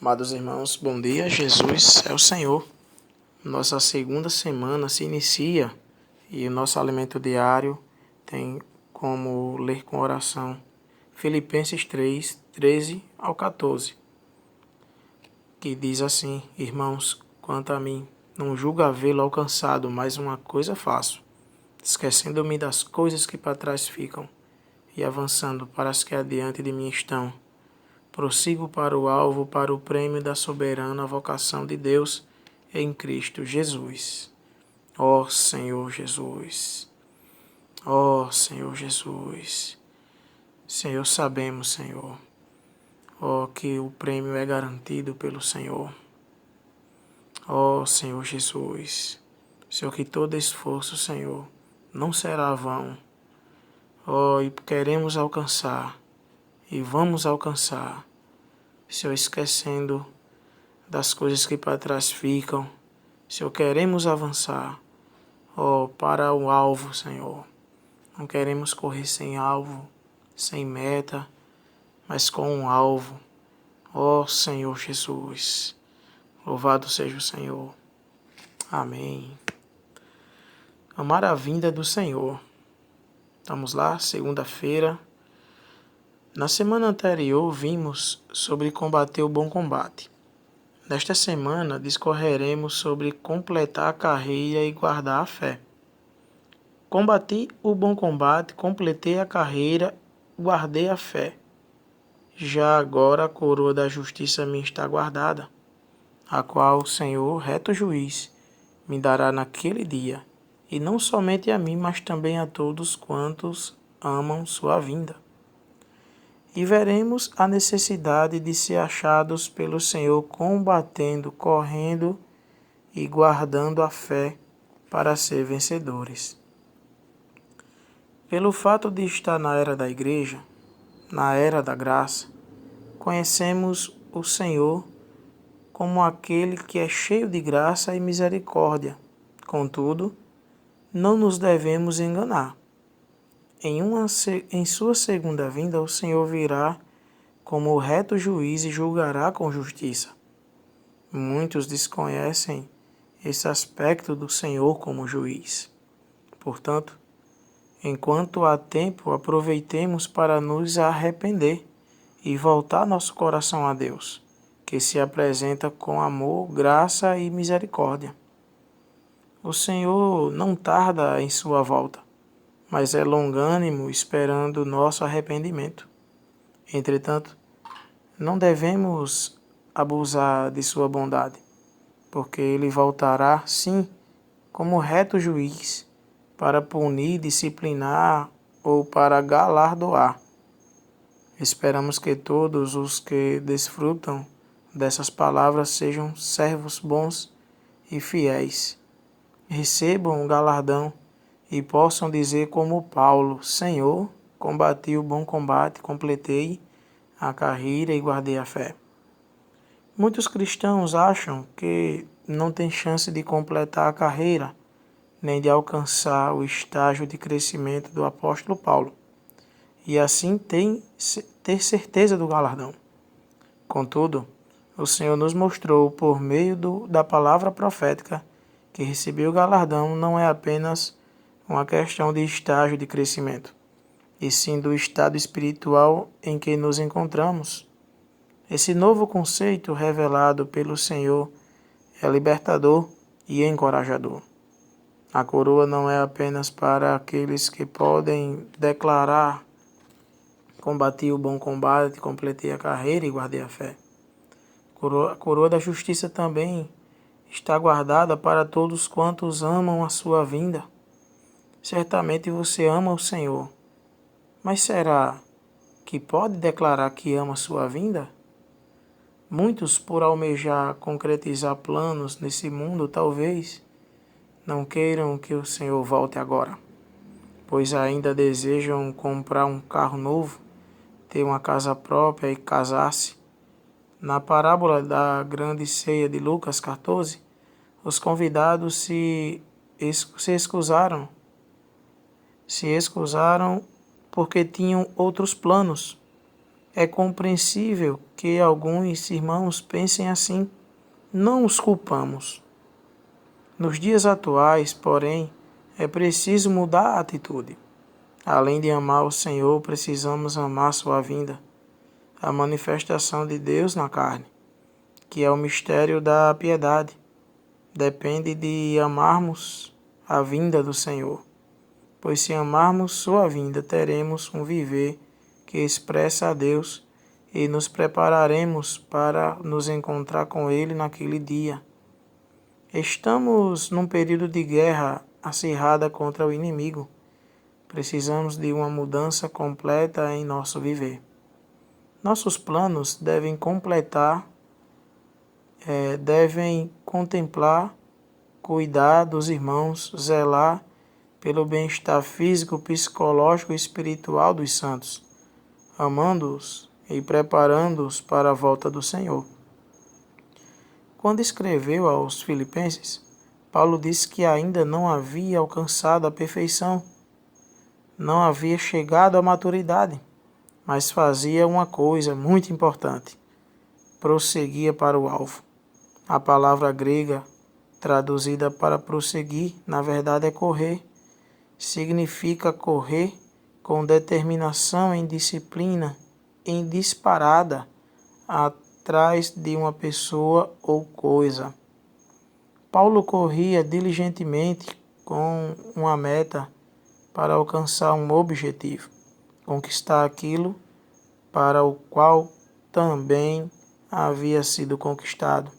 Amados irmãos, bom dia. Jesus é o Senhor. Nossa segunda semana se inicia e o nosso alimento diário tem como ler com oração Filipenses 3, 13 ao 14, que diz assim: Irmãos, quanto a mim, não julgo havê-lo alcançado, mas uma coisa faço, esquecendo-me das coisas que para trás ficam e avançando para as que adiante de mim estão. Prossigo para o alvo, para o prêmio da soberana vocação de Deus em Cristo Jesus. Ó Senhor Jesus, ó Senhor Jesus. Senhor, sabemos, Senhor, ó que o prêmio é garantido pelo Senhor. Ó Senhor Jesus, Senhor, que todo esforço, Senhor, não será vão. Ó, e queremos alcançar, e vamos alcançar, Senhor, esquecendo das coisas que para trás ficam. Senhor, queremos avançar, ó, para o alvo, Senhor. Não queremos correr sem alvo, sem meta, mas com um alvo. Ó Senhor Jesus, louvado seja o Senhor. Amém. Amar a vinda do Senhor. Vamos lá, segunda-feira. Na semana anterior vimos sobre combater o bom combate. Nesta semana discorreremos sobre completar a carreira e guardar a fé. Combati o bom combate, completei a carreira, guardei a fé. Já agora a coroa da justiça me está guardada, a qual o Senhor, reto juiz, me dará naquele dia, e não somente a mim, mas também a todos quantos amam sua vinda. E veremos a necessidade de ser achados pelo Senhor combatendo, correndo e guardando a fé para ser vencedores. Pelo fato de estar na era da igreja, na era da graça, conhecemos o Senhor como aquele que é cheio de graça e misericórdia. Contudo, não nos devemos enganar. Em sua segunda vinda, o Senhor virá como o reto juiz e julgará com justiça. Muitos desconhecem esse aspecto do Senhor como juiz. Portanto, enquanto há tempo, aproveitemos para nos arrepender e voltar nosso coração a Deus, que se apresenta com amor, graça e misericórdia. O Senhor não tarda em sua volta, mas é longânimo esperando nosso arrependimento. Entretanto, não devemos abusar de sua bondade, porque ele voltará, sim, como reto juiz, para punir, disciplinar ou para galardoar. Esperamos que todos os que desfrutam dessas palavras sejam servos bons e fiéis, recebam o galardão e possam dizer como Paulo: Senhor, combati o bom combate, completei a carreira e guardei a fé. Muitos cristãos acham que não têm chance de completar a carreira, nem de alcançar o estágio de crescimento do apóstolo Paulo, e assim ter certeza do galardão. Contudo, o Senhor nos mostrou por meio da palavra profética que receber o galardão não é apenas uma questão de estágio de crescimento, e sim do estado espiritual em que nos encontramos. Esse novo conceito revelado pelo Senhor é libertador e encorajador. A coroa não é apenas para aqueles que podem declarar: combati o bom combate, completei a carreira e guardei a fé. A coroa da justiça também está guardada para todos quantos amam a sua vinda. Certamente você ama o Senhor, mas será que pode declarar que ama a sua vinda? Muitos, por almejar concretizar planos nesse mundo, talvez não queiram que o Senhor volte agora, pois ainda desejam comprar um carro novo, ter uma casa própria e casar-se. Na parábola da grande ceia de Lucas 14, os convidados se excusaram porque tinham outros planos. É compreensível que alguns irmãos pensem assim. Não os culpamos. Nos dias atuais, porém, é preciso mudar a atitude. Além de amar o Senhor, precisamos amar sua vinda, a manifestação de Deus na carne, que é o mistério da piedade. Depende de amarmos a vinda do Senhor, pois se amarmos sua vinda, teremos um viver que expressa a Deus e nos prepararemos para nos encontrar com Ele naquele dia. Estamos num período de guerra acirrada contra o inimigo. Precisamos de uma mudança completa em nosso viver. Nossos planos devem contemplar, cuidar dos irmãos, zelar pelo bem-estar físico, psicológico e espiritual dos santos, amando-os e preparando-os para a volta do Senhor. Quando escreveu aos Filipenses, Paulo disse que ainda não havia alcançado a perfeição, não havia chegado à maturidade, mas fazia uma coisa muito importante: prosseguia para o alvo. A palavra grega traduzida para prosseguir, na verdade é correr. Significa correr com determinação em disciplina, em disparada, atrás de uma pessoa ou coisa. Paulo corria diligentemente com uma meta para alcançar um objetivo, conquistar aquilo para o qual também havia sido conquistado.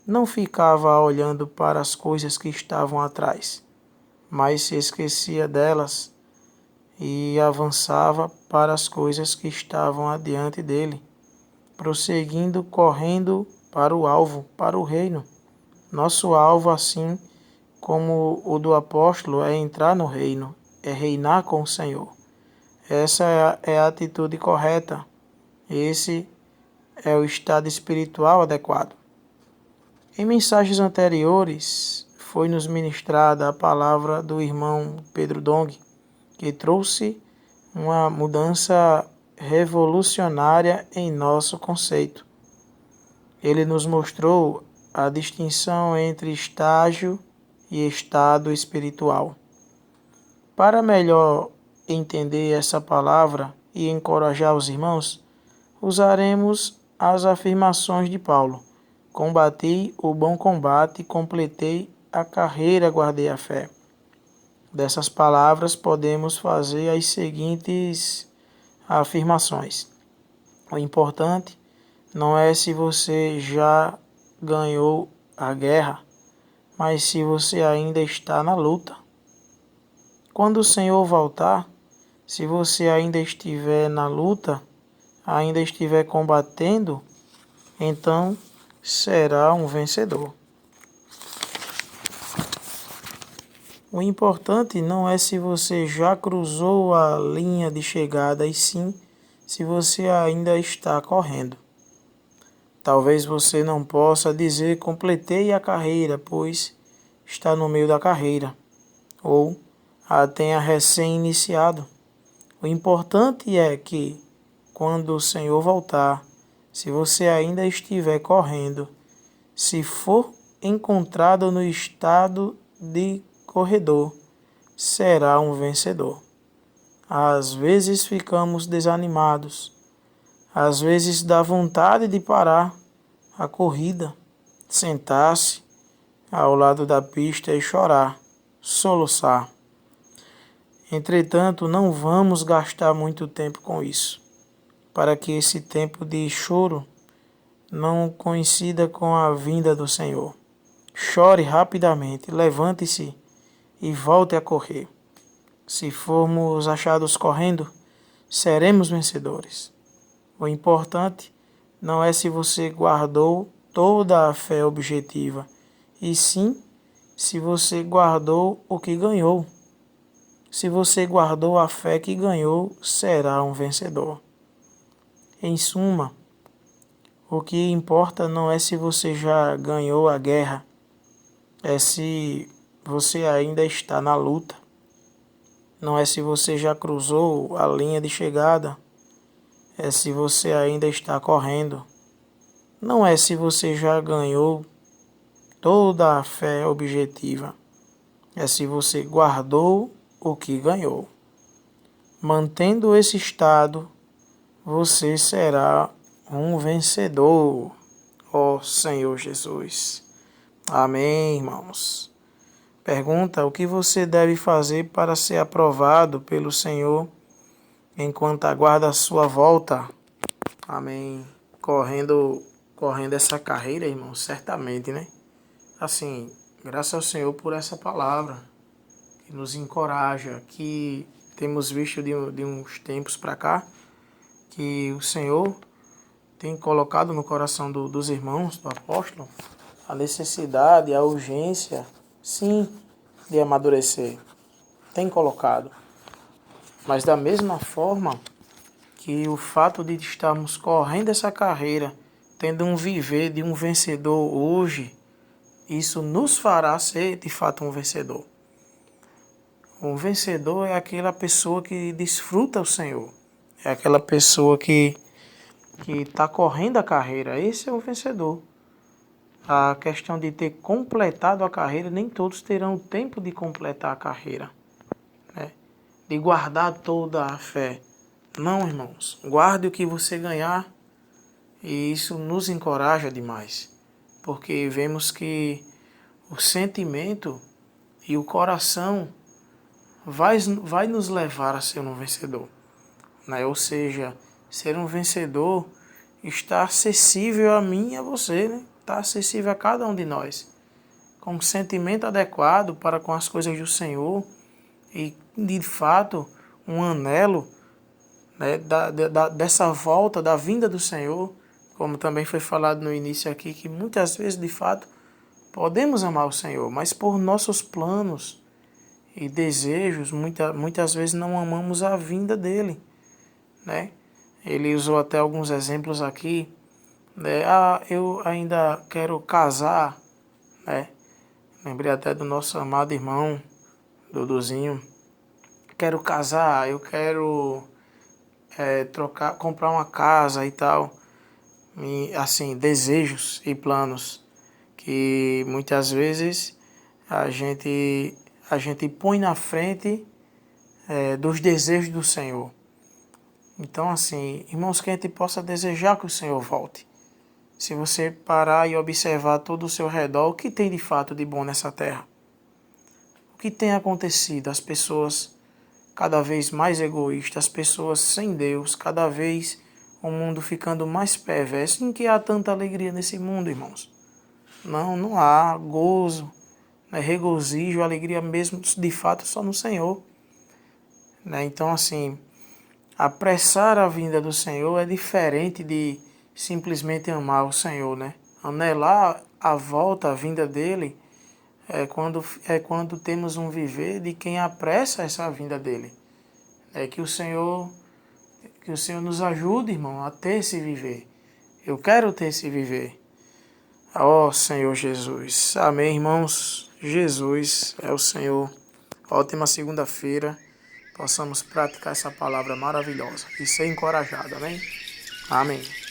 Não ficava olhando para as coisas que estavam atrás, mas se esquecia delas e avançava para as coisas que estavam adiante dele, prosseguindo, correndo para o alvo, para o reino. Nosso alvo, assim como o do apóstolo, é entrar no reino, é reinar com o Senhor. Essa é a atitude correta. Esse é o estado espiritual adequado. Em mensagens anteriores, foi-nos ministrada a palavra do irmão Pedro Dong, que trouxe uma mudança revolucionária em nosso conceito. Ele nos mostrou a distinção entre estágio e estado espiritual. Para melhor entender essa palavra e encorajar os irmãos, usaremos as afirmações de Paulo. Combati o bom combate, completei a carreira, guardei a fé. Dessas palavras podemos fazer as seguintes afirmações. O importante não é se você já ganhou a guerra, mas se você ainda está na luta. Quando o Senhor voltar, se você ainda estiver na luta, ainda estiver combatendo, então será um vencedor. O importante não é se você já cruzou a linha de chegada, e sim se você ainda está correndo. Talvez você não possa dizer completei a carreira, pois está no meio da carreira, ou a tenha recém-iniciado. O importante é que, quando o Senhor voltar, se você ainda estiver correndo, se for encontrado no estado de corredor, será um vencedor. Às vezes ficamos desanimados, às vezes dá vontade de parar a corrida, sentar-se ao lado da pista e chorar, soluçar. Entretanto, não vamos gastar muito tempo com isso, para que esse tempo de choro não coincida com a vinda do Senhor. Chore rapidamente, levante-se e volte a correr. Se formos achados correndo, seremos vencedores. O importante não é se você guardou toda a fé objetiva, e sim se você guardou o que ganhou. Se você guardou a fé que ganhou, será um vencedor. Em suma, o que importa não é se você já ganhou a guerra, é se você ainda está na luta. Não é se você já cruzou a linha de chegada, é se você ainda está correndo. Não é se você já ganhou toda a fé objetiva. É se você guardou o que ganhou. Mantendo esse estado, você será um vencedor, ó Senhor Jesus. Amém, irmãos. Pergunta: o que você deve fazer para ser aprovado pelo Senhor enquanto aguarda a sua volta? Amém. Correndo essa carreira, irmão, certamente, né? Assim, graças ao Senhor por essa palavra que nos encoraja, que temos visto de uns tempos para cá, que o Senhor tem colocado no coração dos irmãos, do apóstolo, a necessidade, a urgência, sim, de amadurecer. Tem colocado. Mas da mesma forma que o fato de estarmos correndo essa carreira, tendo um viver de um vencedor hoje, isso nos fará ser de fato um vencedor. Um vencedor é aquela pessoa que desfruta o Senhor. É aquela pessoa que está correndo a carreira. Esse é o vencedor. A questão de ter completado a carreira, nem todos terão o tempo de completar a carreira, né? De guardar toda a fé. Não, irmãos. Guarde o que você ganhar. E isso nos encoraja demais. Porque vemos que o sentimento e o coração vai nos levar a ser um vencedor, né? Ou seja, ser um vencedor está acessível a mim e a você, né? Está acessível a cada um de nós, com um sentimento adequado para com as coisas do Senhor e, de fato, um anelo, né, dessa volta, da vinda do Senhor, como também foi falado no início aqui, que muitas vezes, de fato, podemos amar o Senhor, mas por nossos planos e desejos, muitas vezes não amamos a vinda dele, né? Ele usou até alguns exemplos aqui, né? Eu ainda quero casar, né? Lembrei até do nosso amado irmão, Duduzinho. Quero casar, eu quero comprar uma casa e tal. E, assim, desejos e planos que muitas vezes a gente põe na frente dos desejos do Senhor. Então, assim, irmãos, que a gente possa desejar que o Senhor volte. Se você parar e observar todo o seu redor, o que tem de fato de bom nessa terra? O que tem acontecido? As pessoas cada vez mais egoístas, as pessoas sem Deus, cada vez o mundo ficando mais perverso. Em que há tanta alegria nesse mundo, irmãos? Não há gozo, né, regozijo, alegria mesmo, de fato, só no Senhor. Né? Então, assim, apressar a vinda do Senhor é diferente de simplesmente amar o Senhor, né? Anelar a volta, a vinda dele, é quando temos um viver de quem apressa essa vinda dele. É que o Senhor nos ajude, irmão, a ter esse viver. Eu quero ter esse viver. Ó Senhor Jesus. Amém, irmãos. Jesus é o Senhor. Ótima segunda-feira. Possamos praticar essa palavra maravilhosa e ser encorajado. Amém? Amém.